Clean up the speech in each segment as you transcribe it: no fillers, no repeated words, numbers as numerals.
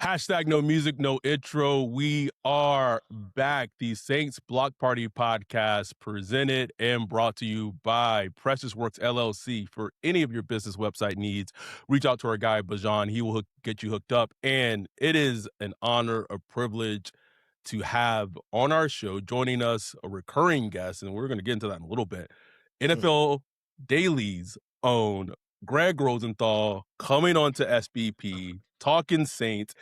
Hashtag no music, no intro. We are back. The Saints Block Party podcast presented and brought to you by Precious Works LLC. For any of your business website needs, reach out to our guy, Bajan. He will get you hooked up. And it is an honor, a privilege to have on our show joining us a recurring guest, and we're going to get into that in a little bit. NFL Daily's own Gregg Rosenthal coming on to SBP, talking Saints.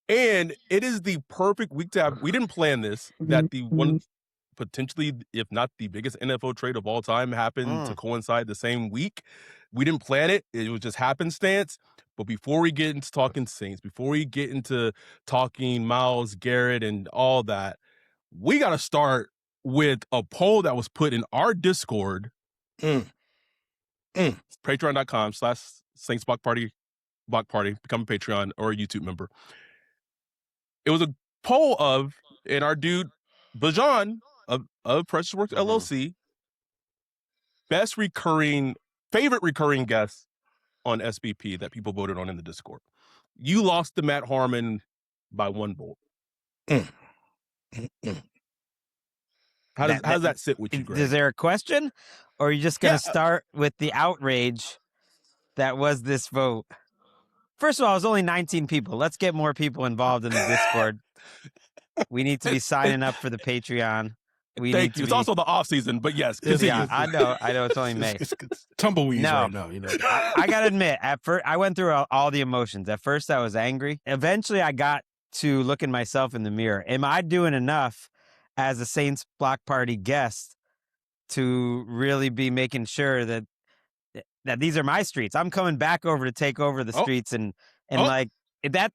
And it is the perfect week to have. We didn't plan this, that the one potentially, if not the biggest NFL trade of all time, happened to coincide the same week. We didn't plan it. It was just happenstance. But before we get into talking Saints, before we get into talking Myles Garrett and all that, we got to start with a poll that was put in our Discord. Patreon.com/Saints Block Party, become a Patreon or a YouTube member. It was a poll of, and our dude, Bajan of Precious Works LLC, favorite recurring guest on SBP that people voted on in the Discord. You lost to Matt Harmon by 1 vote. How does that sit with you, Greg? Is there a question? Or are you just going to start with the outrage that was this vote? First of all, it was only 19 people. Let's get more people involved in the Discord. We need to be signing up for the Patreon. Thank you. It's also the off season, but yes, continue. Yeah, I know. It's only May. It's tumbleweeds right now. You know, I gotta admit, at first I went through all the emotions. At first, I was angry. Eventually, I got to looking myself in the mirror. Am I doing enough as a Saints Block Party guest to really be making sure that these are my streets? I'm coming back over to take over the streets and like that.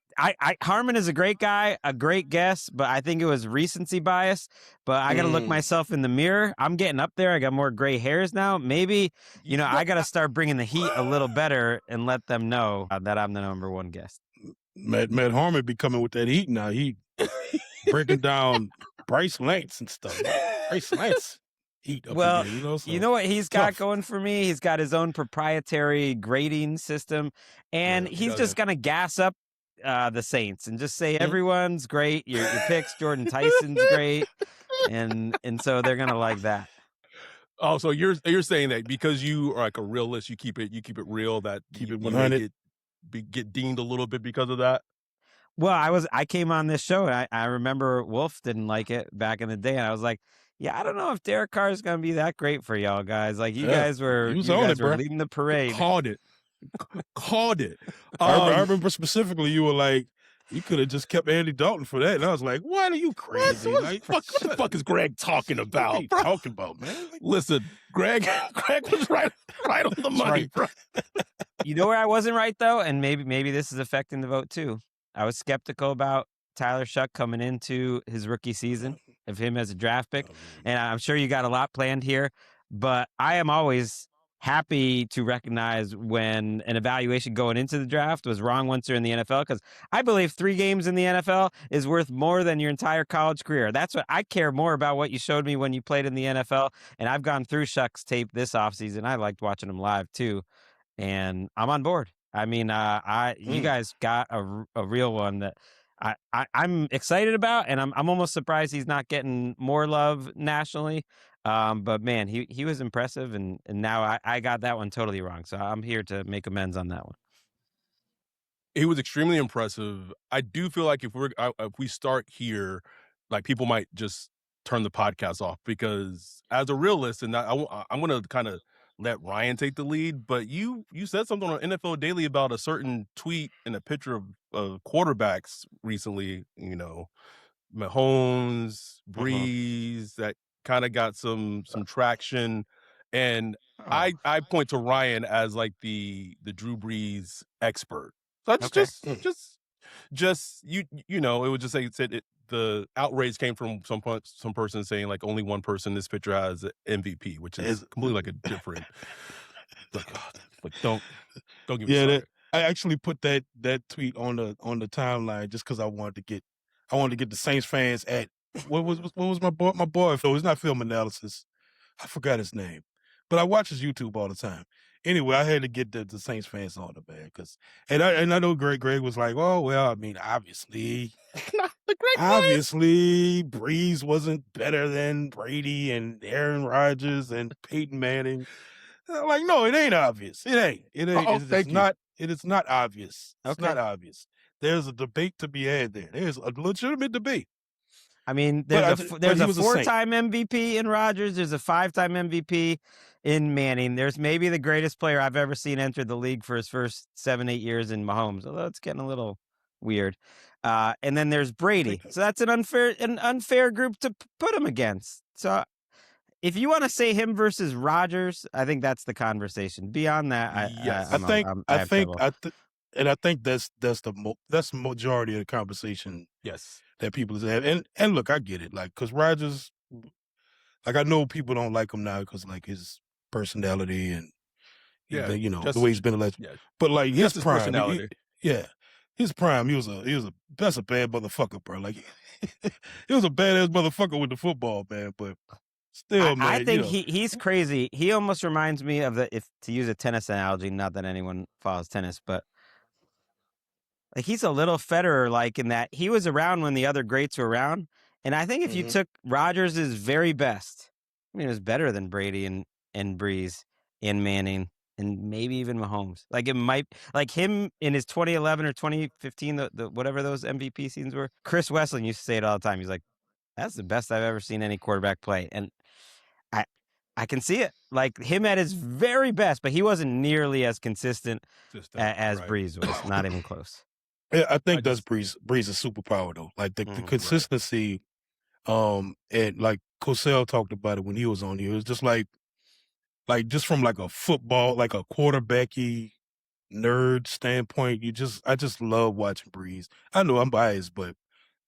Harmon is a great guy, a great guest, but I think it was recency bias. But I got to look myself in the mirror. I'm getting up there. I got more gray hairs now. Maybe, I got to start bringing the heat a little better and let them know that I'm the number one guest. Matt Harmon be coming with that heat now. He breaking down Bryce Lance and stuff. Bryce Lance. Well, here, so you know what he's got going for me? He's got his own proprietary grading system, and he's just going to gas up the Saints and just say everyone's great. Your picks, Jordan Tyson's great, and so they're going to like that. Oh, so you're saying that because you are like a realist, you keep it real, that keep it 100, get deemed a little bit because of that. Well, I came on this show, and I remember Wolf didn't like it back in the day, and I was like, yeah, I don't know if Derek Carr is going to be that great for y'all guys. Like, you guys were leading the parade. Called it. I remember specifically you were like, you could have just kept Andy Dalton for that. And I was like, what are you crazy? What the fuck is Greg talking about? What are you talking about, man? Listen, Greg was right on the money, bro. You know where I wasn't right, though? And maybe this is affecting the vote, too. I was skeptical about Tyler Shough coming into his rookie season of him as a draft pick. And I'm sure you got a lot planned here, but I am always happy to recognize when an evaluation going into the draft was wrong once you're in the NFL, because I believe 3 games in the NFL is worth more than your entire college career. That's what I care more about, what you showed me when you played in the NFL. And I've gone through Shough's tape this offseason. I liked watching him live too. And I'm on board. I mean, you guys got a real one that I'm excited about, and I'm almost surprised he's not getting more love nationally. But man, he was impressive, and now I got that one totally wrong. So I'm here to make amends on that one. He was extremely impressive. I do feel like if we start here, like, people might just turn the podcast off, because as a realist, and I'm going to kind of let Ryan take the lead, but you said something on NFL Daily about a certain tweet and a picture of quarterbacks recently, Mahomes, Brees, that kind of got some traction. And I point to Ryan as like the Drew Brees expert. So that's just it would just say the outrage came from some person saying like only one person in this picture has an MVP, which is completely like a different. Like don't get me started. I actually put that tweet on the timeline just because I wanted to get the Saints fans at what was my boy? So it's not film analysis. I forgot his name, but I watch his YouTube all the time. anyway, I had to get the Saints fans on the man and I know Greg was like, oh well, I mean, obviously Brees wasn't better than Brady and Aaron Rodgers and Peyton Manning. I'm like, no, it ain't obvious. It ain't. It is not obvious. It's Okay. not obvious. There's a debate to be had there. There's a legitimate debate. I mean, there's a 4-time MVP in Rodgers. There's a 5-time MVP in Manning. There's maybe the greatest player I've ever seen enter the league for his first 7-8 years in Mahomes, although it's getting a little weird. And then there's Brady. So that's an unfair group to put him against. So if you want to say him versus Rodgers, I think that's the conversation. Beyond that, I think that's the majority of the conversation. Yes. That people have, and look, I get it, like, because Rodgers, like, I know people don't like him now because like his personality and the way he's been elected, but like his prime, personality. His prime, that's a bad motherfucker, bro. Like, he was a badass motherfucker with the football, man. But still, man, I think he's crazy. He almost reminds me of if to use a tennis analogy, not that anyone follows tennis, but like he's a little Federer, like in that he was around when the other greats were around. And I think if you took Rodgers' very best, I mean, it was better than Brady and Brees and Manning and maybe even Mahomes. Like it might, like him in his 2011 or 2015, the whatever those MVP seasons were. Chris Wesseling used to say it all the time. He's like, "That's the best I've ever seen any quarterback play," and I can see it. Like him at his very best, but he wasn't nearly as consistent as Brees was. Not even close. Yeah, I think that's Brees' superpower though. Like the consistency, and like Cosell talked about it when he was on here. It was just like just from like a football, like a quarterbacky nerd standpoint, I just love watching Brees. I know I'm biased, but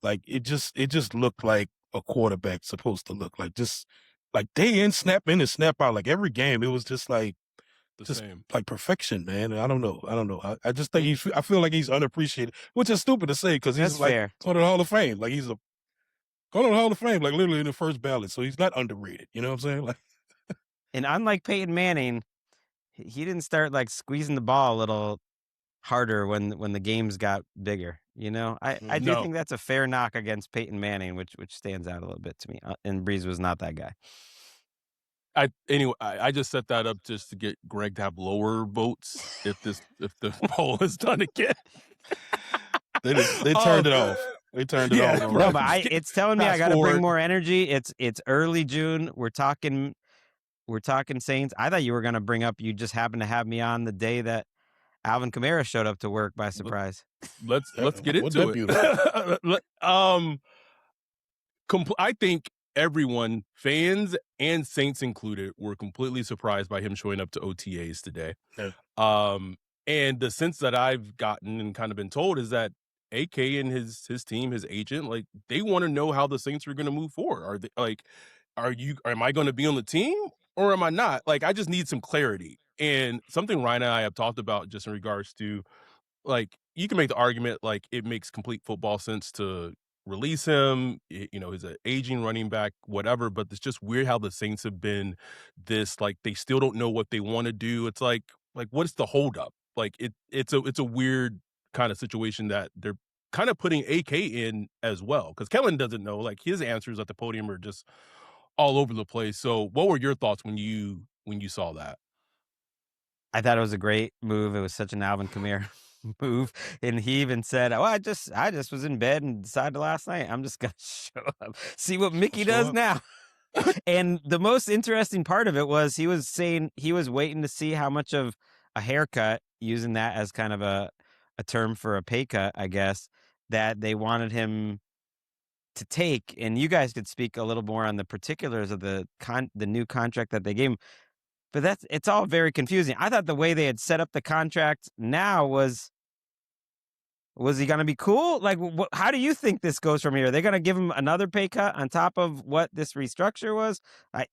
like it just looked like a quarterback supposed to look like, just like day in, snap in and snap out. Like every game, it was just like same. Like perfection, man. I don't know. I just think I feel like he's unappreciated, which is stupid to say because he's like going to the Hall of Fame. Like he's going to the Hall of Fame, like literally in the first ballot. So he's not underrated. You know what I'm saying? Like, and unlike Peyton Manning, he didn't start like squeezing the ball a little harder when the games got bigger. You know, I do think that's a fair knock against Peyton Manning, which stands out a little bit to me. And Brees was not that guy. I just set that up just to get Greg to have lower votes if the poll is done again. They turned it off. They turned it off. No, but it's telling me I got to bring more energy. It's early June. We're talking Saints. I thought you were going to bring up. You just happened to have me on the day that Alvin Kamara showed up to work by surprise. Let's get into it. I think everyone, fans and Saints included, were completely surprised by him showing up to OTAs today. Yeah. And the sense that I've gotten and kind of been told is that AK and his team, his agent, like they want to know how the Saints are going to move forward. Are they like, am I going to be on the team or am I not? Like, I just need some clarity. And something Ryan and I have talked about just in regards to, like, you can make the argument like it makes complete football sense to release him. He's an aging running back, whatever, but it's just weird how the Saints have been this, like, they still don't know what they want to do. It's like what's the holdup? Like it's a weird kind of situation that they're kind of putting AK in as well, because Kellen doesn't know. Like his answers at the podium are just all over the place. So what were your thoughts when you saw that? I thought it was a great move. It was such an Alvin Kamara move, and he even said, "Oh, I just was in bed and decided last night I'm just gonna show up, see what Mickey does now." And the most interesting part of it was he was saying he was waiting to see how much of a haircut, using that as kind of a term for a pay cut, I guess, that they wanted him to take. And you guys could speak a little more on the particulars of the new contract that they gave him. But it's all very confusing. I thought the way they had set up the contract now was he going to be cool? Like, how do you think this goes from here? Are they going to give him another pay cut on top of what this restructure was?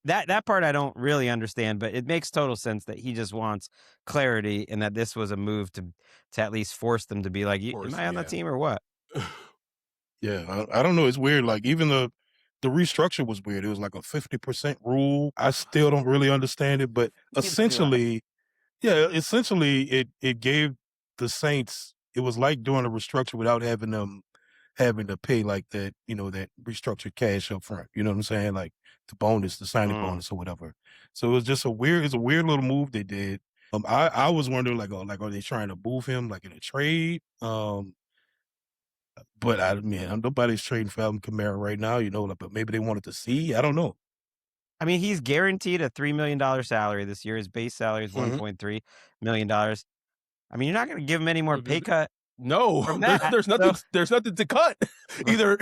That part I don't really understand, but it makes total sense that he just wants clarity and that this was a move to at least force them to be like, am I on the team or what? Yeah, I don't know. It's weird. Like, even the restructure was weird. It was like a 50% rule. I still don't really understand it, but essentially Yeah, essentially, it gave the Saints. It was like doing a restructure without having them having to pay like that, that restructured cash up front. You know what I'm saying? Like the bonus, the signing bonus or whatever. So it was just it's a weird little move they did. I was wondering like, are they trying to move him like in a trade? But nobody's trading for Alvin Kamara right now, but maybe they wanted to see. I don't know. I mean, he's guaranteed a $3 million salary this year. His base salary is $1.3 million. I mean, you're not going to give him any more pay cut. No, from that. there's nothing to cut. Either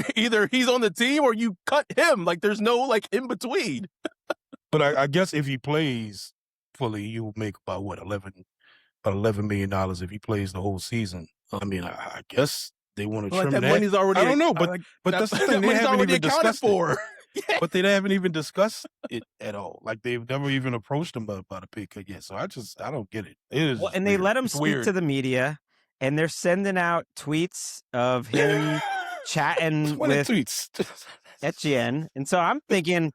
he's on the team or you cut him. Like there's no like in between. But I guess if he plays fully, you will make about $11 million if he plays the whole season. I mean, I guess they want to trim that. Money's already. I don't know, but that's the thing. They haven't even discussed for. Yeah. But they haven't even discussed it at all. Like they've never even approached him about a pay cut yet. So I don't get it. It is. Well, and weird. they let him speak to the media, and they're sending out tweets of him chatting with Etienne. And so I'm thinking,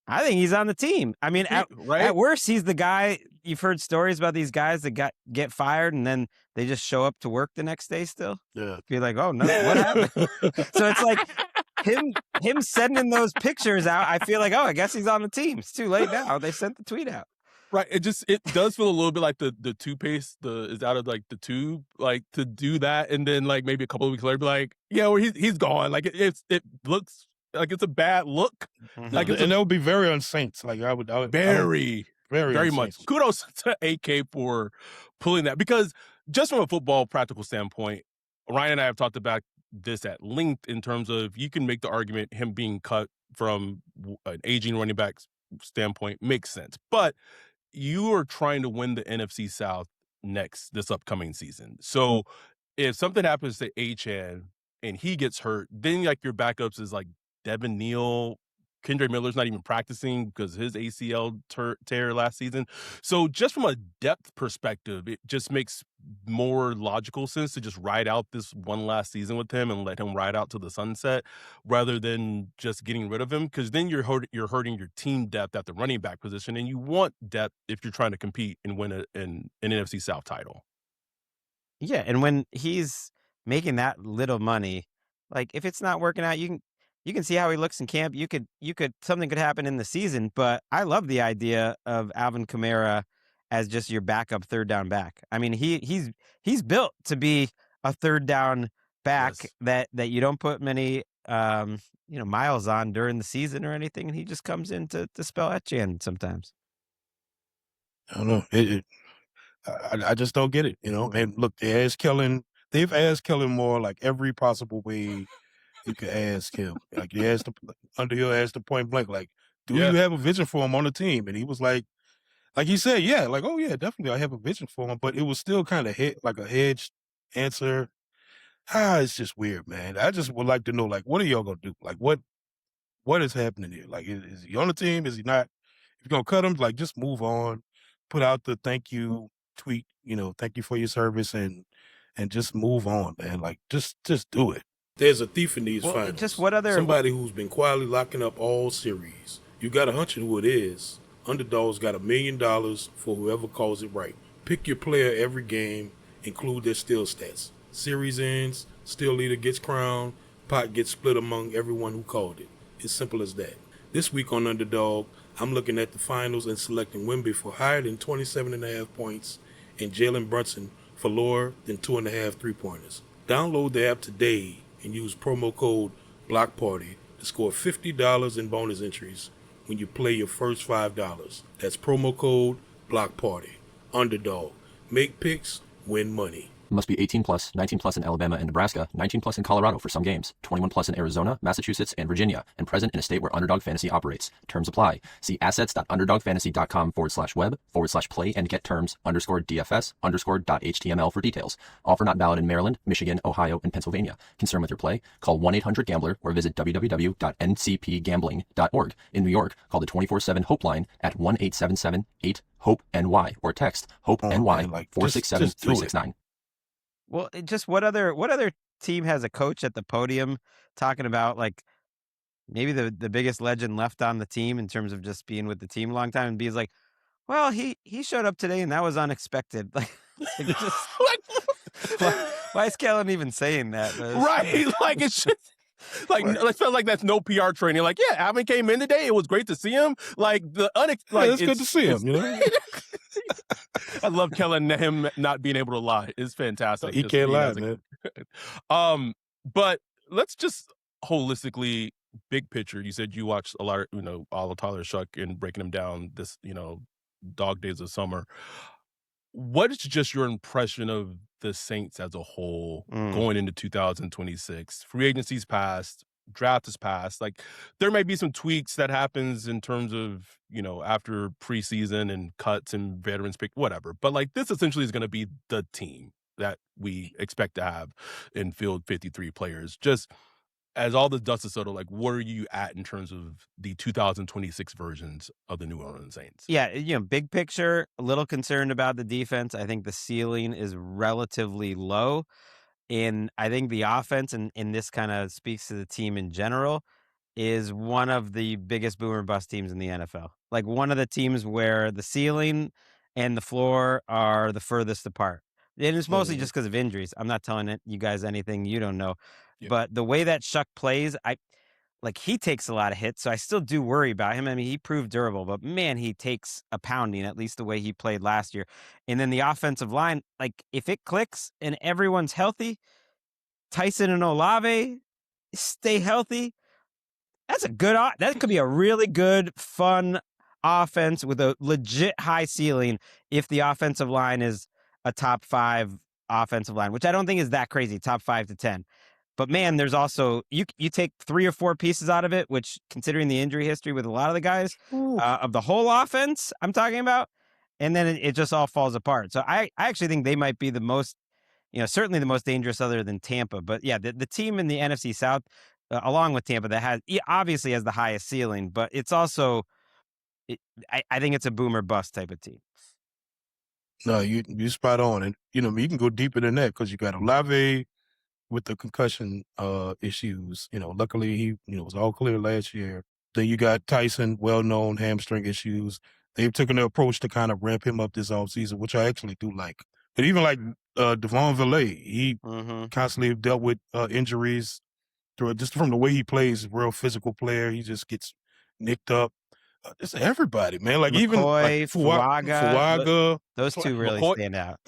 I think he's on the team. I mean, at worst, he's the guy. You've heard stories about these guys that get fired and then they just show up to work the next day still. Yeah. Be like, oh no, what happened? So it's like him sending those pictures out. I feel like, I guess he's on the team. It's too late now. They sent the tweet out. Right. It does feel a little bit like the toothpaste is out of like the tube, like to do that, and then like maybe a couple of weeks later, be like, yeah, well he's gone. Like it looks like it's a bad look. Mm-hmm. Like and that would be very unsaints. Like I would very much. Kudos to AK for pulling that, because just from a football practical standpoint, Ryan and I have talked about this at length in terms of you can make the argument him being cut from an aging running back standpoint makes sense, but you are trying to win the NFC South this upcoming season. So if something happens to HN and he gets hurt, then like your backups is like Devin Neal. Kendre Miller's not even practicing because his ACL tear last season. So just from a depth perspective, it just makes more logical sense to just ride out this one last season with him and let him ride out to the sunset rather than just getting rid of him, because then you're hurting your team depth at the running back position, and you want depth if you're trying to compete and win an NFC South title. Yeah, and when he's making that little money, like if it's not working out, you can see how he looks in camp. You could something could happen in the season, but I love the idea of Alvin Kamara as just your backup third down back. I mean, he's built to be a third down back. Yes. that you don't put many miles on during the season or anything, and he just comes in to spell Etienne sometimes. I don't know. I just don't get it, And look, they've asked Kellen more like every possible way you could ask him. Like Underhill asked the point blank, like, do you have a vision for him on the team? And he was like he said, yeah, like, oh yeah, definitely I have a vision for him. But it was still kind of like a hedged answer. It's just weird, man. I just would like to know, like, what are y'all gonna do? Like what is happening here? Like, is he on the team? Is he not? If you're gonna cut him, like, just move on. Put out the thank you tweet, thank you for your service, and just move on, man. Like, just do it. There's a thief in these finals. Just what other somebody who's been quietly locking up all series. You got a hunch of who it is. Underdog's got $1 million for whoever calls it right. Pick your player every game, include their steal stats. Series ends, steal leader gets crowned, pot gets split among everyone who called it. It's simple as that. This week on Underdog, I'm looking at the finals and selecting Wemby for higher than 27.5 points and Jalen Brunson for lower than 2.5 three-pointers. Download the app today and use promo code BLOCKPARTY to score $50 in bonus entries when you play your first $5. That's promo code BLOCKPARTY. Underdog. Make picks, win money. Must be 18 plus, 19 plus in Alabama and Nebraska, 19 plus in Colorado for some games, 21 plus in Arizona, Massachusetts, and Virginia, and present in a state where Underdog Fantasy operates. Terms apply. See assets.underdogfantasy.com/web/play and get terms _DFS_.html for details. Offer not valid in Maryland, Michigan, Ohio, and Pennsylvania. Concerned with your play? Call 1-800-GAMBLER or visit www.ncpgambling.org. In New York, call the 24/7 Hope line at 1-877-8-HOPE-NY or text HOPE-NY 467-369. Well, just what other team has a coach at the podium talking about, like, maybe the biggest legend left on the team in terms of just being with the team a long time, and be like, Well, he showed up today, and that was unexpected. Like just why is Kellen even saying that? Right, like it's just. Like, I felt like that's no PR training. Like, yeah, Alvin came in today. It was great to see him. Like it's good to see him. You know, I love Kellen. Him not being able to lie is fantastic. He can't lie, man. But let's just holistically, big picture. You said you watched a lot, all of Tyler Shough and breaking him down this, dog days of summer. What is just your impression of the Saints as a whole going into 2026? Free agency's passed, draft is passed. Like, there may be some tweaks that happens in terms of, after preseason and cuts and veterans pick, whatever. But like, this essentially is going to be the team that we expect to have in field 53 players. Just as all the dust is settled, like, where are you at in terms of the 2026 versions of the New Orleans Saints? Yeah, big picture, a little concerned about the defense. I think the ceiling is relatively low. And I think the offense, and this kind of speaks to the team in general, is one of the biggest boomer bust teams in the NFL. Like one of the teams where the ceiling and the floor are the furthest apart. And it's mostly just because of injuries. I'm not telling you guys anything you don't know. Yeah. But the way that Shough plays, he takes a lot of hits, so I still do worry about him. I mean, he proved durable, but man, he takes a pounding, at least the way he played last year. And then the offensive line, like if it clicks and everyone's healthy, Tyson and Olave stay healthy, that could be a really good, fun offense with a legit high ceiling if the offensive line is a top 5 offensive line, which I don't think is that crazy, top 5 to 10. But man, there's also you take 3 or 4 pieces out of it, which considering the injury history with a lot of the guys of the whole offense I'm talking about, and then it just all falls apart. So I actually think they might be the most, certainly the most dangerous other than Tampa. But yeah, the team in the NFC South, along with Tampa, that obviously has the highest ceiling, but it's also, I think it's a boomer bust type of team. No, you spot on, and you can go deeper than that because you got Olave with the concussion issues. Luckily he was all clear last year. Then you got Tyson, well-known hamstring issues. They've taken the approach to kind of ramp him up this offseason, which I actually do like. But even like Devon Villay, he constantly dealt with injuries just from the way he plays. Real physical player. He just gets nicked up. It's everybody, man. Like McCoy, even like Fuaga, those two really stand out.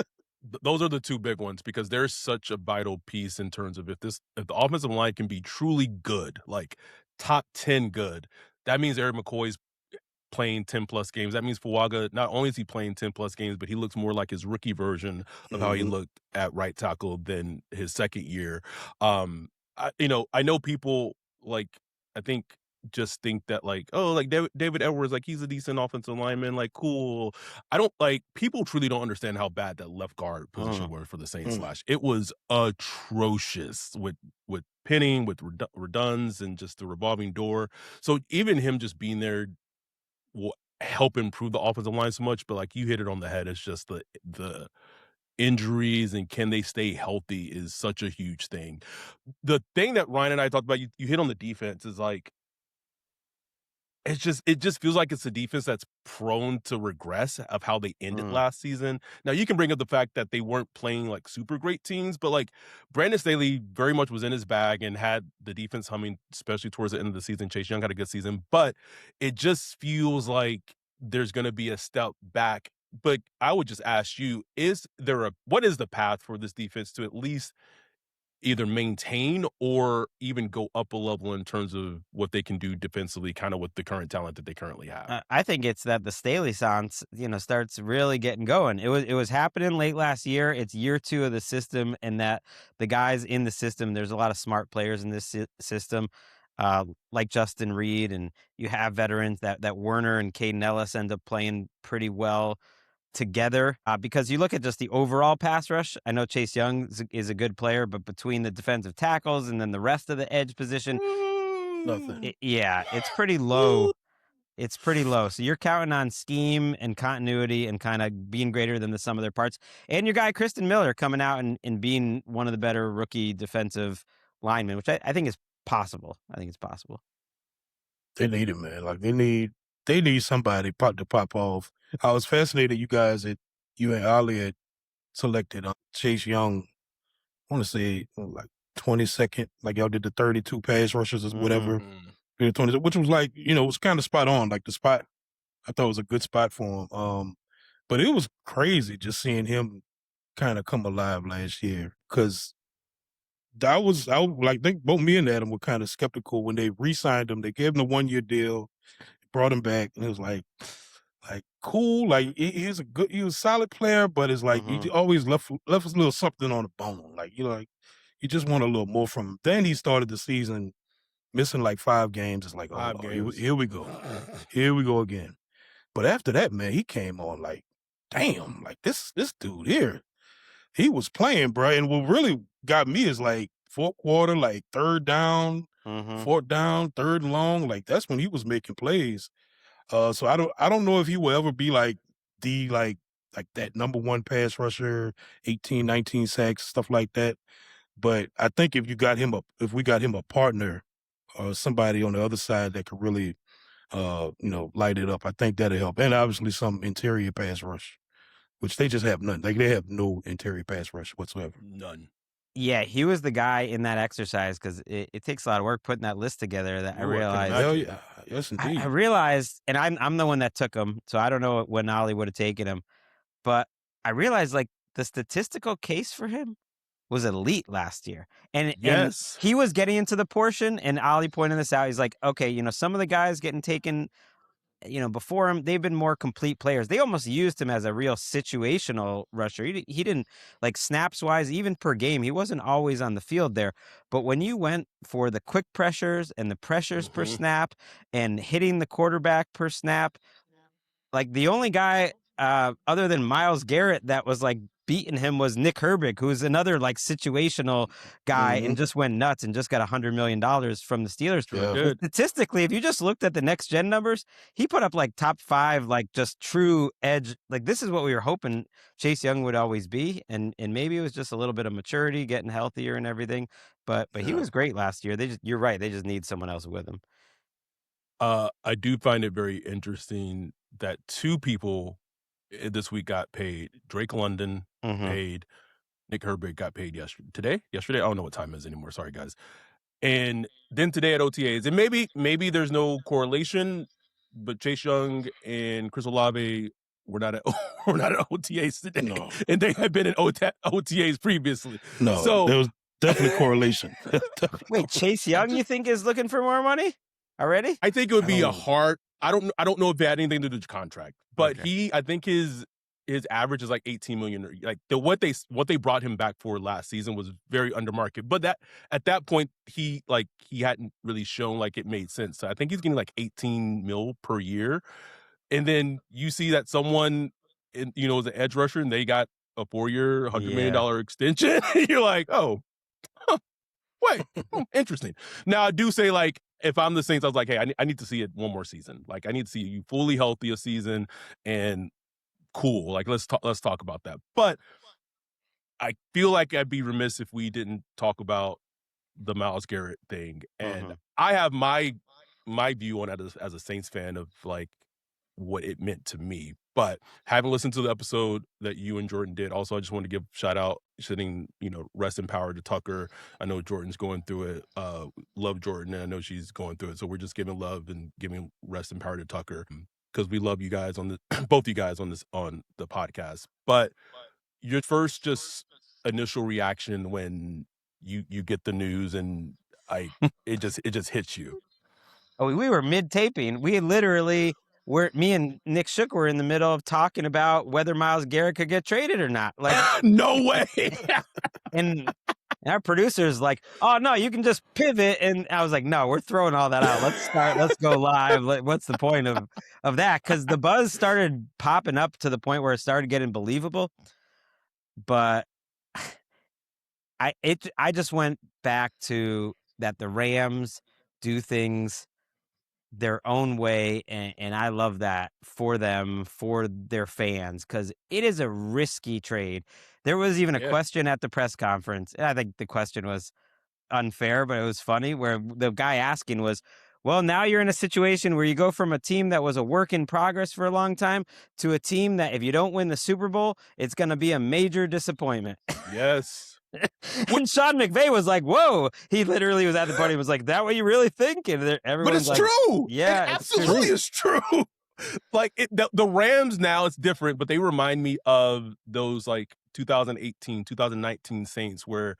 Those are the two big ones because there's such a vital piece in terms of if the offensive line can be truly good, like top 10 good, that means Eric McCoy's playing 10 plus games. That means Fuaga, not only is he playing 10 plus games, but he looks more like his rookie version of how he looked at right tackle than his second year. I know people just think that like, oh, like David Edwards, like he's a decent offensive lineman, like cool. I don't like people truly don't understand how bad that left guard position was for the Saints It was atrocious with pinning, with reduns and just the revolving door. So even him just being there will help improve the offensive line so much. But like you hit it on the head, it's just the injuries and can they stay healthy is such a huge thing. The thing that Ryan and I talked about, you hit on the defense is like, it just feels like it's a defense that's prone to regress of how they ended last season. Now you can bring up the fact that they weren't playing like super great teams, but like Brandon Staley very much was in his bag and had the defense humming, especially towards the end of the season. Chase Young had a good season, but it just feels like there's going to be a step back. But I would just ask you, what is the path for this defense to at least either maintain or even go up a level in terms of what they can do defensively, kind of with the current talent that they currently have? I think it's that the Staley stance, starts really getting going. It was happening late last year. It's year 2 of the system, and that the guys in the system, there's a lot of smart players in this system, like Justin Reed, and you have veterans that Werner and Caden Ellis end up playing pretty well together, because you look at just the overall pass rush. I know Chase Young is a good player, but between the defensive tackles and then the rest of the edge position, nothing. It's pretty low. It's pretty low. So you're counting on scheme and continuity and kind of being greater than the sum of their parts. And your guy, Kristen Miller, coming out and being one of the better rookie defensive linemen, which I think is possible. I think it's possible. They need it, man. Like they need somebody to pop off. I was fascinated you and Ali had selected Chase Young, I want to say like 22nd, like y'all did the 32 pass rushes or whatever, which was like, it was kind of spot on. Like the spot, I thought it was a good spot for him. But it was crazy just seeing him kind of come alive last year, because I was like, both me and Adam were kind of skeptical when they re-signed him. They gave him the 1-year deal, brought him back, and it was like cool. Like he was a solid player, but it's like he always left us a little something on the bone. Like like you just want a little more from him. Then he started the season missing like 5 games. It's like, oh, here we go, here we go again. But after that, man, he came on like, damn, like this dude here, he was playing, bro. And what really got me is like fourth quarter, like third down, fourth down, third and long. Like that's when he was making plays. So I don't know if he will ever be like the like that number 1 pass rusher, 18, 19 sacks, stuff like that. But I think if we got him a partner or somebody on the other side that could really light it up, I think that'll help. And obviously some interior pass rush, which they just have none. Like they have no interior pass rush whatsoever. None. Yeah, he was the guy in that exercise, because it takes a lot of work putting that list together. That I realized. Hell yeah, yes indeed. I realized, and I'm the one that took him, so I don't know when Ollie would have taken him, but I realized like the statistical case for him was elite last year, and Yes. he was getting into the portion, and Ollie pointed this out. He's like, okay, some of the guys getting taken, before him, they've been more complete players. They almost used him as a real situational rusher. He didn't, like, snaps wise, even per game, he wasn't always on the field there. But when you went for the quick pressures and the pressures per snap and hitting the quarterback per snap, like the only guy other than Myles Garrett that was like beating him was Nick Herbig, who's another like situational guy and just went nuts and just got $100 million from the Steelers. Yeah. Statistically, if you just looked at the next gen numbers, he put up like top 5, like just true edge. Like this is what we were hoping Chase Young would always be. And maybe it was just a little bit of maturity, getting healthier and everything. But he was great last year. You're right. They just need someone else with him. I do find it very interesting that 2 people this week got paid. Drake London paid. Nick Herbig got paid yesterday. I don't know what time it is anymore. Sorry, guys. And then today at OTAs, and maybe there's no correlation, but Chase Young and Chris Olave were not at OTAs today. No. And they had been in OTAs previously. No, so there was definitely correlation. Wait, Chase Young, you think is looking for more money already? I think it would be a hard. I don't know if it had anything to do with the contract, but Okay. I think his average is like 18 million. Like what they brought him back for last season was very under market. But that at that point he hadn't really shown like it made sense. So I think he's getting like 18 mil per year, and then you see that someone is an edge rusher and they got a 4-year, $100 million extension. You're like, oh, wait, interesting. Now I do say, like, if I'm the Saints, I was like, hey, I need to see it one more season. Like, I need to see you fully healthy a season, and cool. Like, let's talk about that. But I feel like I'd be remiss if we didn't talk about the Myles Garrett thing. And I have my view on it as a Saints fan of like what it meant to me. But having listened to the episode that you and Jordan did, also I just want to give shout out, sending rest in power to Tucker. I know Jordan's going through it. Love Jordan, and I know she's going through it. So we're just giving love and giving rest and power to Tucker, because we love you guys on both you guys on the podcast. But your first just initial reaction when you get the news and it just hits you. Oh, we were mid-taping. We literally me and Nick Shough were in the middle of talking about whether Myles Garrett could get traded or not. Like, no way. And our producer's like, oh no, you can just pivot. And I was like, no, we're throwing all that out. Let's go live. Like, what's the point of that? Because the buzz started popping up to the point where it started getting believable. But I just went back to that the Rams do things their own way, and I love that for them, for their fans, because it is a risky trade. There was even a question at the press conference, and I think the question was unfair, but it was funny, where the guy asking was, Well, now you're in a situation where you go from a team that was a work in progress for a long time to a team that if you don't win the Super Bowl, it's going to be a major disappointment. Yes. And Sean McVay was like, whoa. He literally was at the party and was like, that what you really think? And everyone's But it's like, true. yeah, it absolutely is true. Like the Rams now, it's different, but they remind me of those like 2018, 2019 Saints, where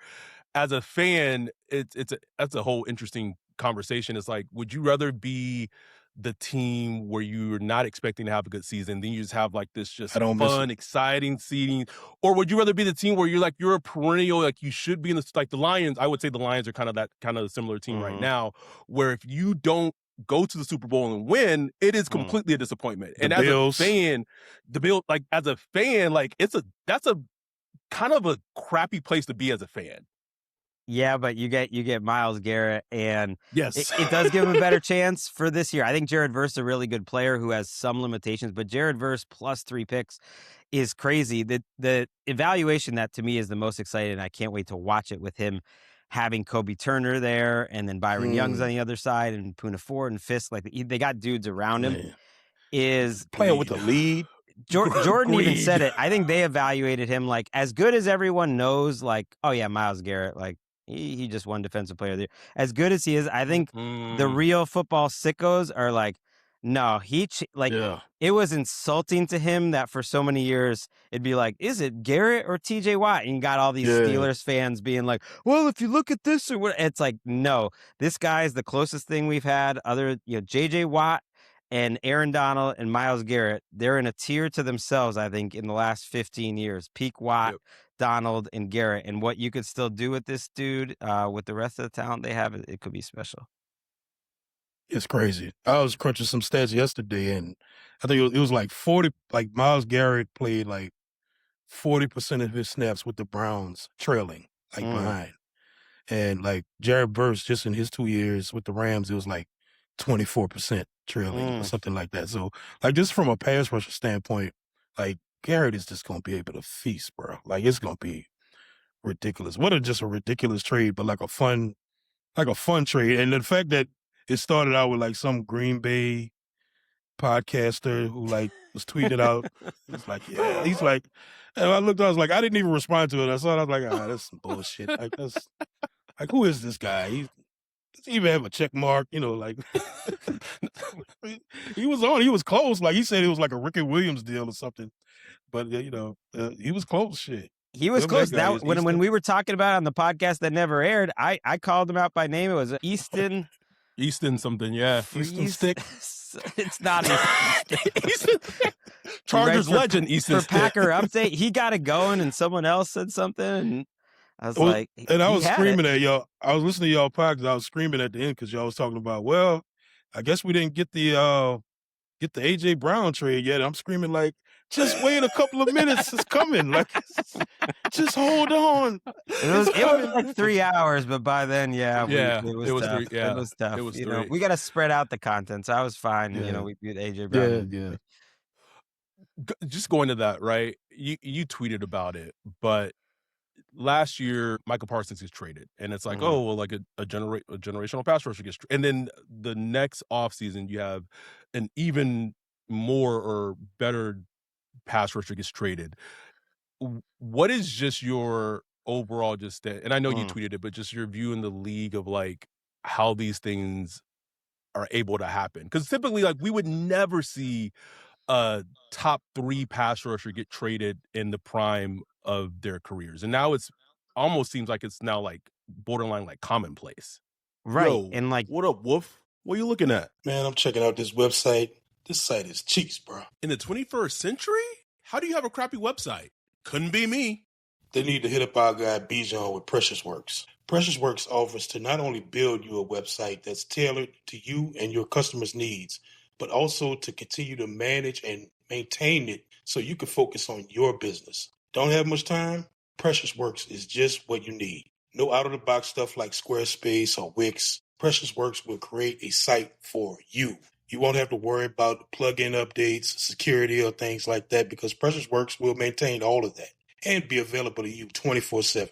as a fan, that's a whole interesting conversation. It's like, would you rather be the team where you're not expecting to have a good season, then you just have like this just fun, exciting seeding, or would you rather be the team where you're a perennial, like you should be in the, like the Lions? I would say the Lions are kind of a similar team right now, where if you don't go to the Super Bowl and win, it is completely a disappointment. And as a fan, as a fan, like that's a kind of a crappy place to be as a fan. Yeah, but you get Myles Garrett, and yes, it does give him a better chance for this year. I think Jared Verse is a really good player who has some limitations, but Jared Verse plus 3 picks is crazy. The evaluation that to me is the most exciting, and I can't wait to watch it with him having Kobe Turner there, and then Byron Young's on the other side, and Poona Ford and Fisk. Like they got dudes around him. Is playing with the lead. Jordan even said it. I think they evaluated him like as good as everyone knows. Like, oh yeah, Myles Garrett, like. He just won Defensive Player of the Year. As good as he is, I think the real football sickos are like, no, it was insulting to him that for so many years it'd be like, is it Garrett or TJ Watt? And you got all these Steelers fans being like, well, if you look at this or what, it's like, no, this guy is the closest thing we've had. Other, JJ Watt and Aaron Donald and Myles Garrett, they're in a tier to themselves, I think, in the last 15 years. Peak Watt. Yep. Donald and Garrett, and what you could still do with this dude, with the rest of the talent they have, it could be special. It's crazy. I was crunching some stats yesterday, and I think it was like 40. Like Myles Garrett played like 40% of his snaps with the Browns trailing, like behind, and like Jared Verse just in his 2 years with the Rams, it was like 24% trailing or something like that. So, like just from a pass rusher standpoint, like. Garrett is just going to be able to feast, bro. Like, it's going to be ridiculous. Just a ridiculous trade, but like a fun trade. And the fact that it started out with like some Green Bay podcaster who like was tweeted out. It's like, yeah. He's like, and I looked, I was like, I didn't even respond to it. I saw it, I was like, that's some bullshit. Like, that's like, who is this guy? Does he even have a check mark? Like he was close. Like he said it was like a Ricky Williams deal or something. But he was close. Shit, he was close. Now, when we were talking about it on the podcast that never aired, I called him out by name. It was Easton something. Yeah, Easton Stick. It's not Easton. Chargers legend Easton for Packer update. He got it going, and someone else said something, and I was like, and I was screaming at y'all. I was listening to y'all podcast. I was screaming at the end because y'all was talking about, well, I guess we didn't get the AJ Brown trade yet. I'm screaming like, just wait a couple of minutes. It's coming. Like, just hold on. It was like 3 hours, but by then, it was tough. It was tough. It was we got to spread out the content. So I was fine. We beat AJ Brown. Yeah. Just going to that, right? You tweeted about it, but last year Michael Parsons gets traded, and it's like, oh, well, like a generational pass rusher gets, and then the next offseason you have an even more or better pass rusher gets traded. What is just your overall and I know you tweeted it, but just your view in the league of like how these things are able to happen? Because typically, like, we would never see a top 3 pass rusher get traded in the prime of their careers, and now it's almost seems like it's now like borderline like commonplace. Right. Yo, and like, what up, Wolf? What are you looking at? Man, I'm checking out this website. This site is cheeks, bro. In the 21st century? How do you have a crappy website? Couldn't be me. They need to hit up our guy Bijan with Precious Works. Precious Works offers to not only build you a website that's tailored to you and your customers' needs, but also to continue to manage and maintain it so you can focus on your business. Don't have much time? Precious Works is just what you need. No out-of-the-box stuff like Squarespace or Wix. Precious Works will create a site for you. You won't have to worry about plug-in updates, security, or things like that because Precious Works will maintain all of that and be available to you 24/7.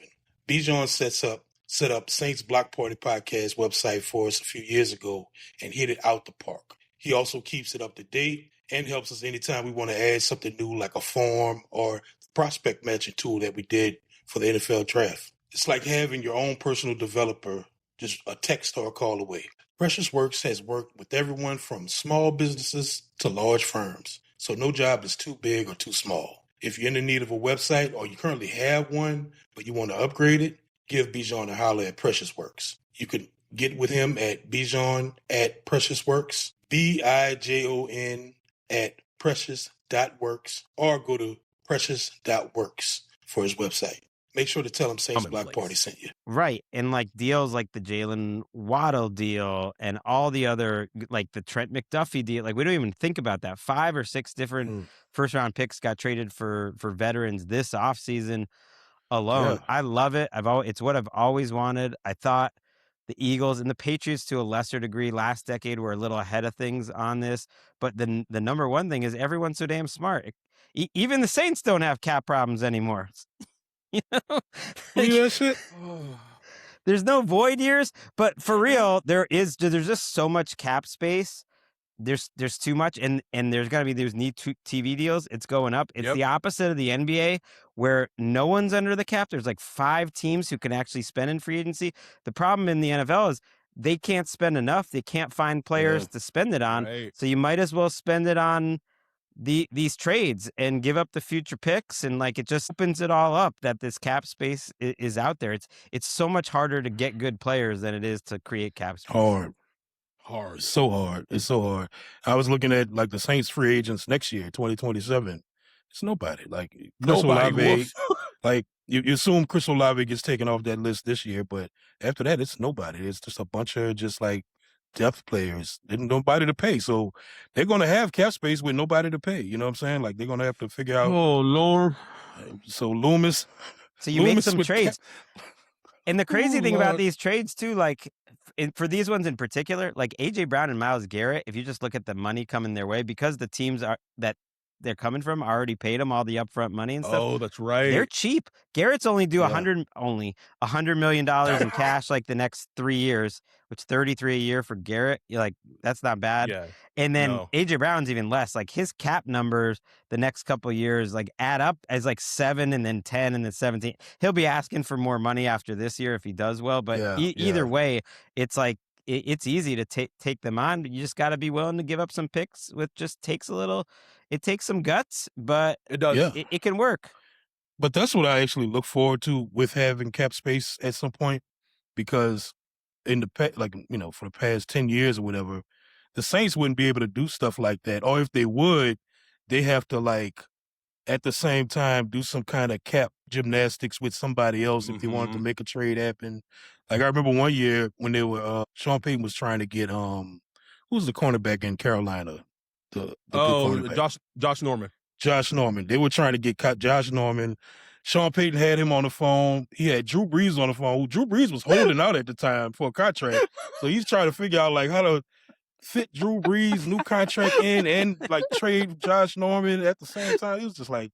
Bijan sets up set up Saints Block Party Podcast website for us a few years ago and hit it out the park. He also keeps it up to date and helps us anytime we want to add something new like a form or the prospect matching tool that we did for the NFL draft. It's like having your own personal developer just a text or a call away. Precious Works has worked with everyone from small businesses to large firms, so no job is too big or too small. If you're in the need of a website or you currently have one, but you want to upgrade it, give Bijan a holler at Precious Works. You can get with him at Bijan at Precious Works, BIJON at precious.works, or go to precious.works for his website. Make sure to tell him Saints Block Party sent you. Right. And like deals like the Jalen Waddle deal and all the other, like the Trent McDuffie deal, like we don't even think about that. 5 or 6 different first round picks got traded for veterans this offseason alone. Yeah. I love it. It's what I've always wanted. I thought the Eagles and the Patriots to a lesser degree last decade were a little ahead of things on this. But the number one thing is everyone's so damn smart. Even the Saints don't have cap problems anymore. You know, there's no void years, but for real, there's just so much cap space. There's too much, and there's need TV deals. It's going up. It's the opposite of the NBA, where no one's under the cap. There's like 5 teams who can actually spend in free agency. The problem in the NFL is they can't spend enough. They can't find players to spend it on. Right. So you might as well spend it on these trades and give up the future picks, and like it just opens it all up that this cap space is out there. It's so much harder to get good players than it is to create cap space. Hard, so hard. It's so hard. I was looking at like the Saints free agents next year, 2027. It's nobody. Like Chris Olave, like you assume Chris Olave gets taken off that list this year, but after that, it's nobody. It's just a bunch of just like depth players. There's nobody to pay. So they're going to have cap space with nobody to pay. You know what I'm saying? Like they're going to have to figure out. Oh, Lord. So Loomis. So you make some trades. And the crazy thing about these trades too, like for these ones in particular, like AJ Brown and Myles Garrett, if you just look at the money coming their way, because the teams that they're coming from already paid them all the upfront money and stuff. Oh, that's right. They're cheap. Garrett's only due $100 million in cash like the next 3 years, which $33 a year for Garrett. You're like, that's not bad. Yeah. And then AJ Brown's even less. Like his cap numbers the next couple of years like add up as like 7 and then 10 and then 17. He'll be asking for more money after this year if he does well. But either way, it's like it's easy to take them on. But you just got to be willing to give up some picks. It takes some guts, but it does. It can work. But that's what I actually look forward to with having cap space at some point, because in the for the past 10 years or whatever, the Saints wouldn't be able to do stuff like that. Or if they would, they have to like at the same time do some kind of cap gymnastics with somebody else if they wanted to make a trade happen. Like I remember one year when they were Sean Payton was trying to get who's the cornerback in Carolina? The Josh Norman. Josh Norman. They were trying to get Josh Norman. Sean Payton had him on the phone. He had Drew Brees on the phone. Drew Brees was holding out at the time for a contract. So he's trying to figure out like how to fit Drew Brees' new contract in and like trade Josh Norman at the same time. It was just like,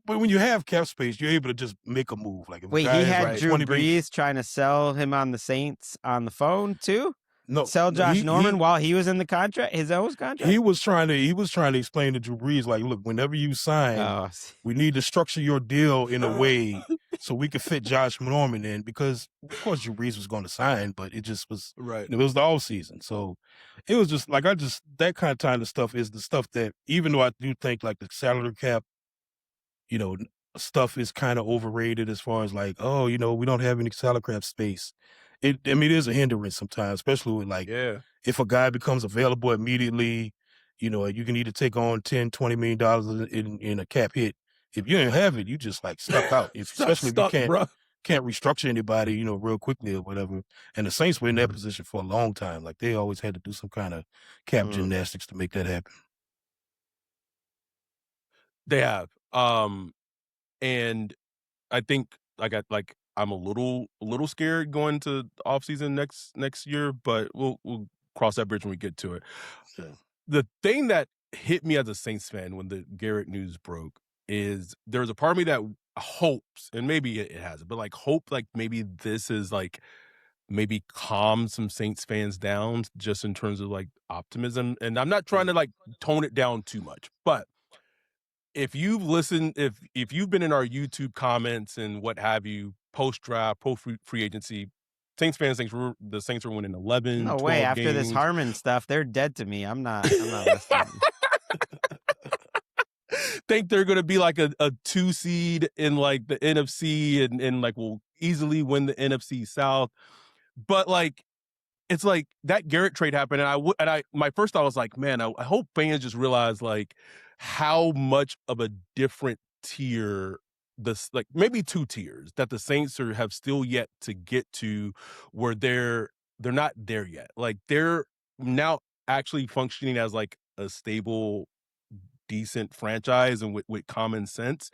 but when you have cap space, you're able to just make a move. Like if wait, he had Drew Brees trying to sell him on the Saints on the phone too? No, sell Josh Norman while he was in the contract, his own contract. He was trying to explain to Drew Brees, like, look, whenever you sign, we need to structure your deal in a way so we could fit Josh Norman in, because of course Drew Brees was going to sign, but it just was It was the off season, so it was just like that kind of stuff is the stuff that, even though I do think like the salary cap, stuff is kind of overrated as far as like, we don't have any salary cap space. It is a hindrance sometimes, especially with like, if a guy becomes available immediately, you can either take on $10, $20 million in a cap hit. If you don't have it, you just like stuck out. Especially if you can't restructure anybody, real quickly or whatever. And the Saints were in that position for a long time. Like they always had to do some kind of cap gymnastics to make that happen. They have. And I think I'm a little scared going to the offseason next year, but we'll cross that bridge when we get to it. Yeah. The thing that hit me as a Saints fan when the Garrett news broke is there was a part of me that hopes, and maybe it hasn't, but like hope like maybe this is like maybe calm some Saints fans down just in terms of like optimism. And I'm not trying to like tone it down too much, but if you've listened, if you've been in our YouTube comments and what have you, post draft, post free agency, Saints fans think the Saints are winning 11, No 12 way. After games. this Harmon stuff, they're dead to me. I'm not listening. Think they're going to be like a 2 seed in like the NFC and like will easily win the NFC South. But like, it's like that Garrett trade happened, and my first thought was like, man, I hope fans just realize like how much of a different tier this, like maybe 2 tiers that the Saints have still yet to get to, where they're not there yet. Like they're now actually functioning as like a stable, decent franchise and with common sense,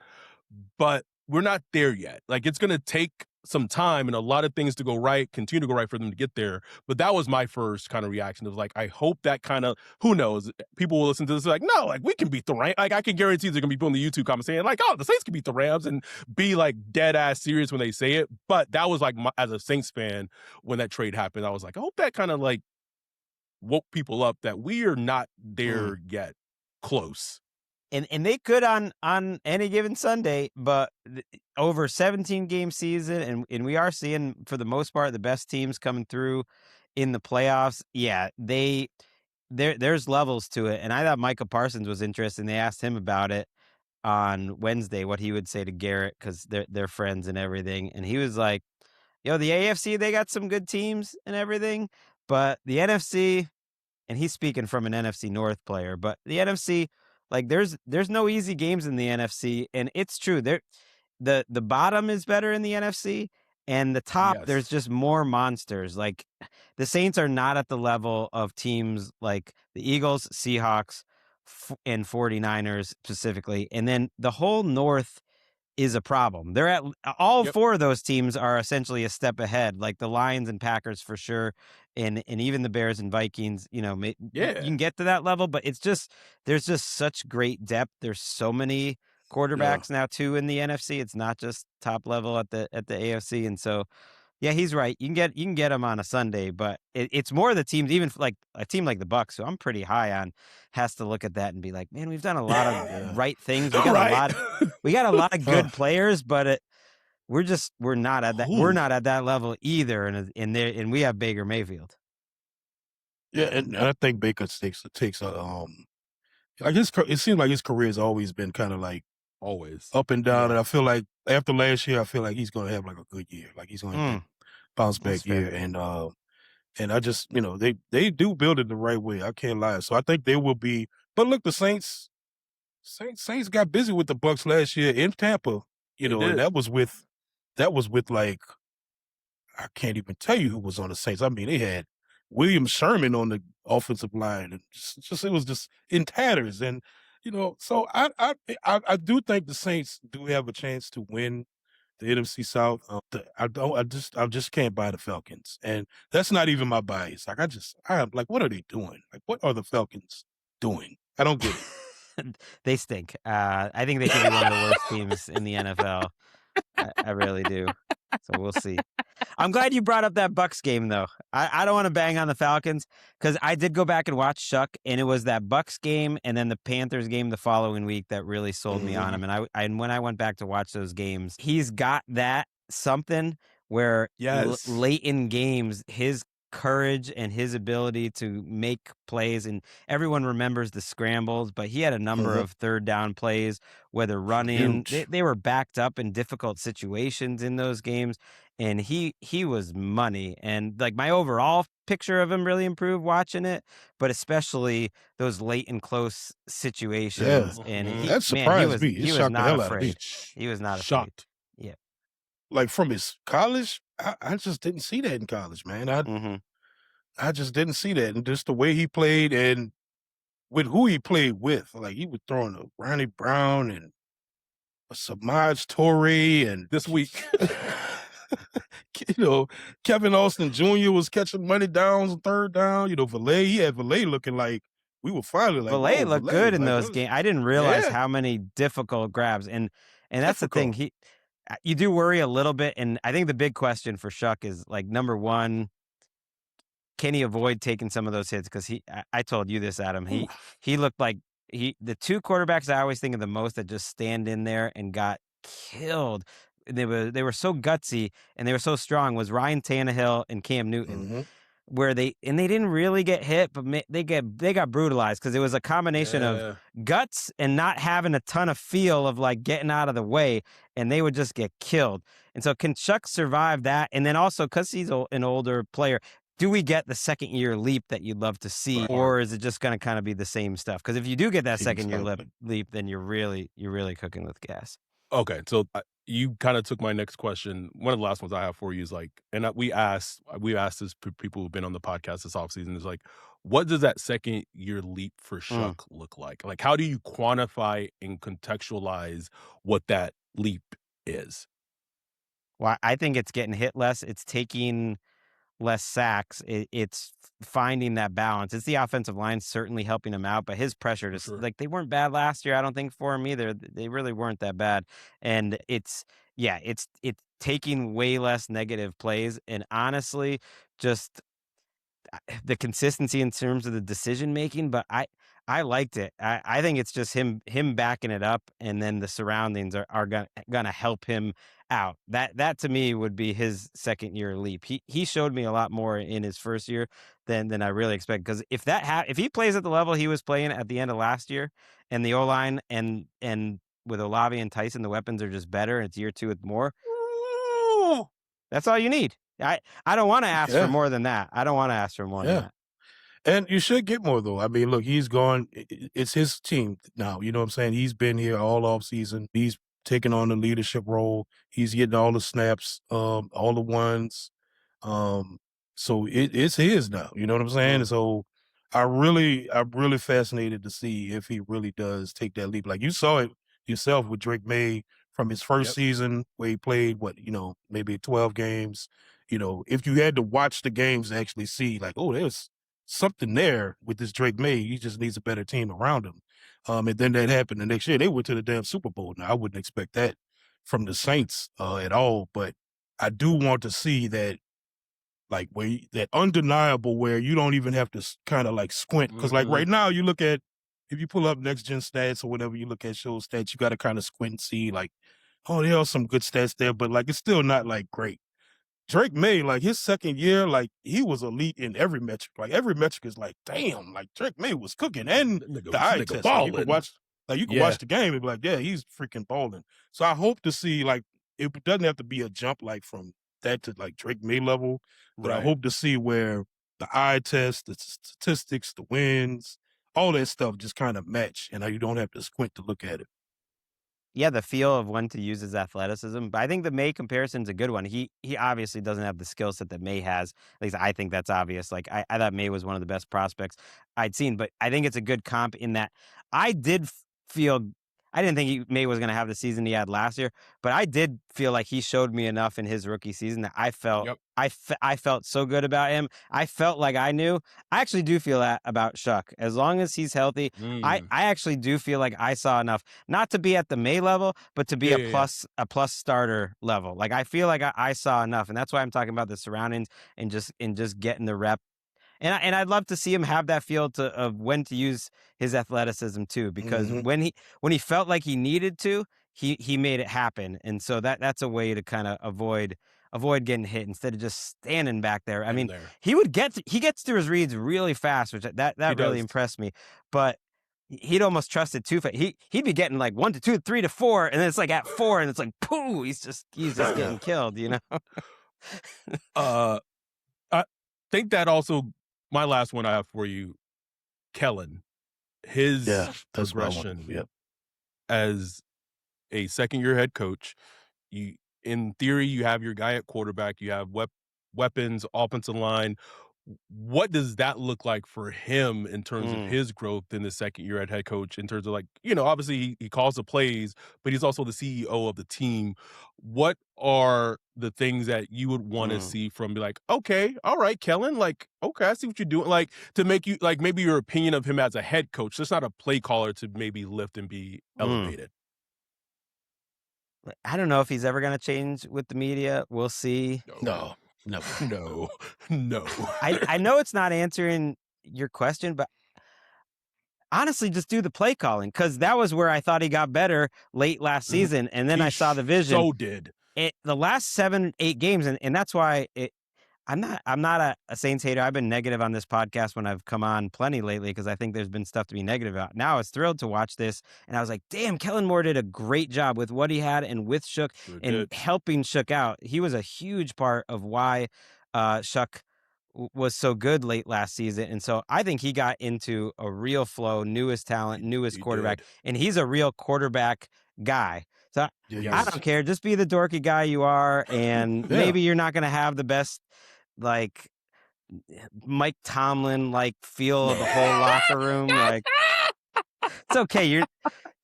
but we're not there yet. Like it's going to take some time and a lot of things to go right, continue to go right for them to get there. But that was my first kind of reaction. It was like, I hope that kind of, who knows, people will listen to this like, no, like we can beat the Rams. Like I can guarantee there's going to be people in the YouTube comments saying like, oh, the Saints can beat the Rams, and be like dead ass serious when they say it. But that was like, as a Saints fan, when that trade happened, I was like, I hope that kind of like woke people up that we are not there yet, close. And they could on any given Sunday, but over 17 game season, and we are seeing for the most part the best teams coming through in the playoffs. Yeah, there's levels to it, and I thought Micah Parsons was interesting. They asked him about it on Wednesday, what he would say to Garrett, because they're friends and everything, and he was like, "Yo, the AFC, they got some good teams and everything, but the NFC." And he's speaking from an NFC North player, but the NFC, like there's no easy games in the NFC, and it's true. The bottom is better in the NFC, and the top, Yes. there's just more monsters. Like the Saints are not at the level of teams like the Eagles, Seahawks, and 49ers specifically. And then the whole North is a problem. They're at all 4 of those teams are essentially a step ahead, like the Lions and Packers for sure, and even the Bears and Vikings. You know, you can get to that level, but it's just there's just such great depth. There's so many quarterbacks now too in the NFC. It's not just top level at the AFC, and so yeah, he's right. You can get them on a Sunday, but it's more the teams. Even like a team like the Bucs, who I'm pretty high on, has to look at that and be like, man, we've done a lot of right things. We got a lot of good players, but we're not at that. We're not at that level either. And we have Baker Mayfield. Yeah, and I think Baker takes a like it seems like his career has always been kind of like always up and down, and I feel like after last year, I feel like he's going to have like a good year. Like he's going to have a bounce back year, and I just, you know, they do build it the right way. I can't lie. So I think they will be. But look, the Saints got busy with the Bucs last year in Tampa. You know, and that was with like, I can't even tell you who was on the Saints. I mean, they had William Sherman on the offensive line, and it was just in tatters. And you know, so I do think the Saints do have a chance to win the NFC South. I just can't buy the Falcons, and that's not even my bias. Like I'm like, what are they doing? Like, what are the Falcons doing? I don't get it. They stink. I think they could be one of the worst teams in the NFL. I really do. So we'll see. I'm glad you brought up that Bucs game, though. I don't want to bang on the Falcons because I did go back and watch Shough, and it was that Bucs game and then the Panthers game the following week that really sold me on him. And when I went back to watch those games, he's got that something where late in games, his courage and his ability to make plays, and everyone remembers the scrambles, but he had a number of third down plays, whether running, they were backed up in difficult situations in those games, and he was money. And like my overall picture of him really improved watching it, but especially those late and close situations. And that surprised me. He was not afraid. He was not afraid. Yeah. Like from his college, I just didn't see that in college, man. I just didn't see that. And just the way he played and with who he played with. Like he was throwing a Ronnie Brown and a Samaj Torre, and this week, you know, Kevin Austin Jr. was catching money downs and third down. You know, he had Valet looking like we were finally like, Valet looked good in those games. I didn't realize how many difficult grabs. And that's the thing. You do worry a little bit, and I think the big question for Shough is, like, number one, can he avoid taking some of those hits? Because I told you this, Adam. He looked like the two quarterbacks I always think of the most that just stand in there and got killed. They were so gutsy and they were so strong was Ryan Tannehill and Cam Newton, where they didn't really get hit, but they got brutalized because it was a combination of guts and not having a ton of feel of like getting out of the way, and they would just get killed. And so can Shough survive that? And then also because he's an older player, do we get the second year leap that you'd love to see, or is it just going to kind of be the same stuff? Because if you do get that second year leap, then you're really cooking with gas. Okay, so you kind of took my next question. One of the last ones I have for you is like, and we asked this people who've been on the podcast this offseason is like, what does that second year leap for Shough look like? Like, how do you quantify and contextualize what that leap is? Well, I think it's getting hit less. It's taking less sacks. It's finding that balance. It's the offensive line certainly helping him out, but his pressure just like they weren't bad last year. I don't think for him either. They really weren't that bad. And it's taking way less negative plays. And honestly, just the consistency in terms of the decision making, but I liked it. I think it's just him backing it up, and then the surroundings are gonna help him out. That to me would be his second year leap. He showed me a lot more in his first year than I really expected. Because if he plays at the level he was playing at the end of last year, and the O-line and with Olave and Tyson, the weapons are just better, and it's year 2 with more. That's all you need. I don't want to ask for more than that. I don't want to ask for more than that. And you should get more, though. I mean, look, he's gone. It's his team now. You know what I'm saying? He's been here all off season. He's taking on the leadership role. He's getting all the snaps, all the ones. So it's his now. You know what I'm saying? And so I'm really fascinated to see if he really does take that leap. Like you saw it yourself with Drake May from his first season where he played, maybe 12 games. You know, if you had to watch the games to actually see, like, oh, there's something there with this Drake May. He just needs a better team around him. And then that happened the next year. They went to the damn Super Bowl. Now, I wouldn't expect that from the Saints at all, but I do want to see that, like, that undeniable where you don't even have to kind of like squint. Because like right now, you look at, if you pull up next gen stats or whatever, you look at show stats, you got to kind of squint and see like, oh, there are some good stats there, but like it's still not like great. Drake May, like his second year, like he was elite in every metric. Like every metric is like, damn, like Drake May was cooking, and the eye test. Like, you can watch the game and be like, yeah, he's freaking balling. So I hope to see, like, it doesn't have to be a jump like from that to like Drake May level, but I hope to see where the eye test, the statistics, the wins, all that stuff just kind of match, and you don't have to squint to look at it. Yeah, the feel of when to use his athleticism. But I think the May comparison's a good one. He obviously doesn't have the skill set that May has. At least I think that's obvious. Like I thought May was one of the best prospects I'd seen, but I think it's a good comp in that I did feel I didn't think May was going to have the season he had last year, but I did feel like he showed me enough in his rookie season that I felt I felt so good about him. I felt like I knew. I actually do feel that about Shough. As long as he's healthy, I actually do feel like I saw enough, not to be at the May level, but to be a plus starter level. Like I feel like I saw enough, and that's why I'm talking about the surroundings and just getting the rep. And I'd love to see him have that feel of when to use his athleticism too, because when he felt like he needed to, he made it happen. And so that's a way to kind of avoid getting hit instead of just standing back there. I mean, he gets through his reads really fast, which that really impressed me. But he'd almost trust it too fast. He'd be getting like 1 to 2, 3 to 4, and then it's like at 4, and it's like pooh, he's just getting killed, you know. I think that also. My last one I have for you, Kellen, his progression as a second-year head coach. In theory, you have your guy at quarterback. You have weapons, offensive line. What does that look like for him in terms of his growth in the second year at head coach? In terms of like, obviously he calls the plays, but he's also the CEO of the team. What are the things that you would want to see from, be like, okay, all right, Kellen, like, okay, I see what you're doing. Like, to make you, like, maybe your opinion of him as a head coach, just not a play caller, to maybe lift and be elevated. I don't know if he's ever going to change with the media. We'll see. No. No. I know it's not answering your question, but honestly, just do the play calling, because that was where I thought he got better late last season, and then I saw the vision. So did. The last 7-8 games, and that's why I'm not a Saints hater. I've been negative on this podcast when I've come on plenty lately because I think there's been stuff to be negative about. Now I was thrilled to watch this, and I was like, damn, Kellen Moore did a great job with what he had and with Shough and helping Shough out. He was a huge part of why Shough was so good late last season. And so I think he got into a real flow, newest talent, newest quarterback, and he's a real quarterback guy. So I don't care. Just be the dorky guy you are, and maybe you're not going to have the best, like, Mike Tomlin, like, feel of the whole locker room. Like, it's okay. You're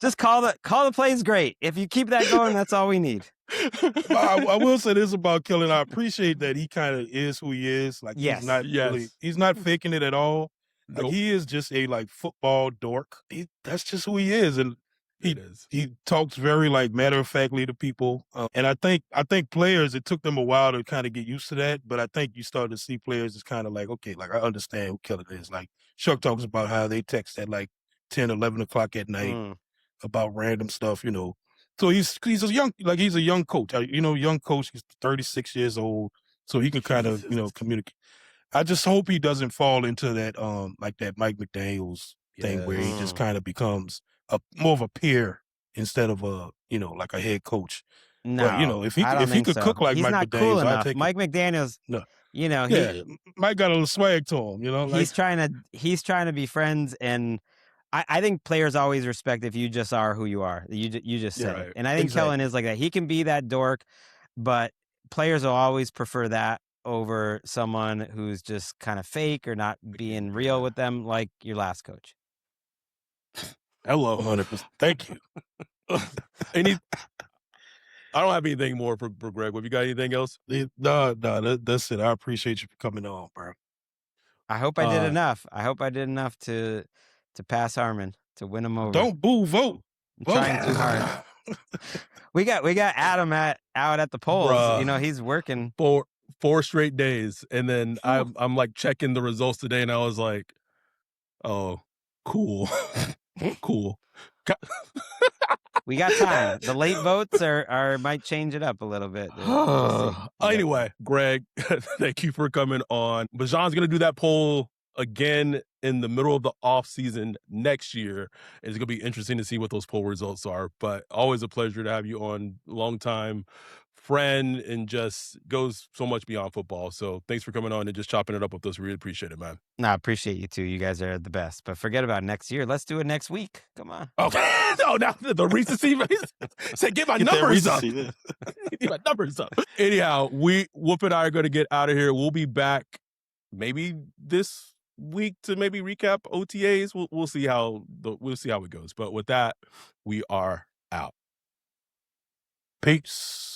just call the plays great. If you keep that going, that's all we need. I will say this about Kellen. I appreciate that he kind of is who he is. Like, he's not he's not faking it at all. Like, he is just a, like, football dork. That's just who he is. And he talks very, like, matter-of-factly to people. And I think players, it took them a while to kind of get used to that. But I think you start to see players as kind of like, okay, like, I understand who Kellen is. Like, Shough talks about how they text at, like, 10, 11 o'clock at night about random stuff, you know. So he's a young coach. Young coach. He's 36 years old, so he can kind of, communicate. I just hope he doesn't fall into that like that Mike McDaniels thing where he just kind of becomes more of a peer instead of like a head coach. No, but if he could cook like he's Mike not McDaniels, cool I'd enough. take Mike McDaniels, No. Mike got a little swag to him. He's trying to be friends, and I think players always respect if you just are who you are. You just said it. And I think Kellen is like that. He can be that dork, but players will always prefer that over someone who's just kind of fake or not being real with them, like your last coach. Hello. 100%. Thank you. I don't have anything more for Gregg. Have you got anything else? No, that's it. I appreciate you for coming on, bro. I hope I did enough. I hope I did enough to pass Harmon, to win him over. Don't boo, vote. I'm trying too hard. We got Adam out at the polls. Bruh. He's working 4 straight days, and then I'm like checking the results today, and I was like, oh, cool, cool. We got time. The late votes are might change it up a little bit. Anyway, Gregg, thank you for coming on. Bajan's going to do that poll again in the middle of the off season next year. It's going to be interesting to see what those poll results are, but always a pleasure to have you on. Long time friend and just goes so much beyond football. So thanks for coming on and just chopping it up with us. We really appreciate it, man. No, I appreciate you too. You guys are the best, but forget about next year. Let's do it next week. Come on. Okay. No, now the recency. Say, get my numbers up. Get my numbers up. Anyhow, Whoop and I are going to get out of here. We'll be back maybe this week to maybe recap OTAs. We'll see how it goes. But with that, we are out. Peace.